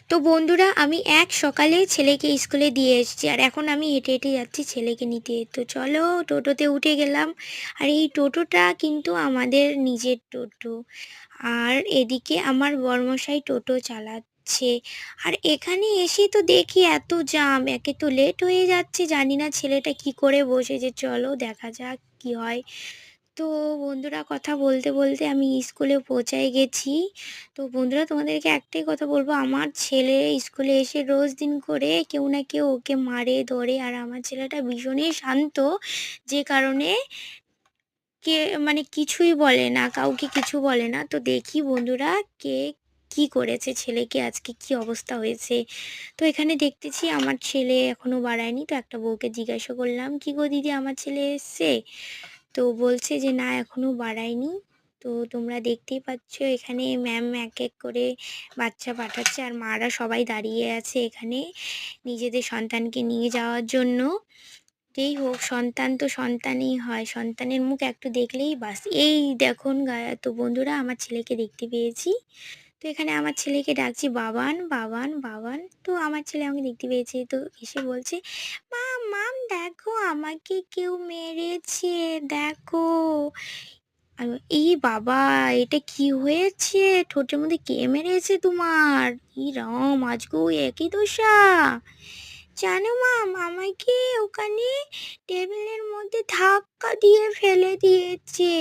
তো বন্ধুরা, আমি এক সকালে ছেলেকে স্কুলে দিয়ে এসেছি আর এখন আমি হেঁটে হেঁটে যাচ্ছি ছেলেকে নিতে। তো চলো, টোটোতে উঠে গেলাম। আর এই টোটোটা কিন্তু আমাদের নিজের টোটো। আর এদিকে আমার বরমশাই টোটো চালাচ্ছে। আর এখানে এসে তো দেখি এত জ্যাম, একে তো লেট হয়ে যাচ্ছে, জানি না ছেলেটা কি করে বসেছে। চলো দেখা যাক কি হয়। তো বন্ধুরা, কথা বলতে বলতে আমি স্কুলে পৌঁছায় গেছি। তো বন্ধুরা, তোমাদেরকে একটাই কথা বলবো, আমার ছেলে স্কুলে এসে রোজ দিন করে কেউ না কেউ ওকে মারে ধরে। আর আমার ছেলেটা ভীষণই শান্ত, যে কারণে কে মানে কিছুই বলে না, কাউকে কিছু বলে না। তো দেখি বন্ধুরা, কে কি করেছে ছেলেকে, আজকে কি অবস্থা হয়েছে। তো এখানে দেখতেছি আমার ছেলে এখনো বাড়ায়নি। তো একটা বউকে জিজ্ঞাসা করলাম, কি গো দিদি, আমার ছেলে এসছে? তো বলছে যে না, এখনো বাড়ায়নি। তো তোমরা দেখতেই পাচ্ছ এখানে ম্যাম এক এক করে বাচ্চা পাঠাচ্ছে আর মারা সবাই দাঁড়িয়ে আছে এখানে নিজেদের সন্তানকে নিয়ে যাওয়ার জন্য। যেই হোক, সন্তান তো সন্তানই হয়, সন্তানের মুখ একটু দেখলেই বাস। এই দেখুন তো বন্ধুরা, আমার ছেলেকে দেখতে পেয়েছি। তো এখানে আমার ছেলেকে ডাকছি, বাবান বাবান বাবান। তো আমার ছেলে আমাকে দেখতে পেয়েছে, তো এসে বলছে, মাম মাম দেখো, আমাকে কেউ মেরেছে, দেখো। এই বাবা, এটা কি হয়েছে? ঠোঁটের মধ্যে কে মেরেছে তোমার? ই রাম, আজকেও একই দশা। জানো মাম, আমাকে ওখানে টেবিলের মধ্যে ধাক্কা দিয়ে ফেলে দিয়েছে।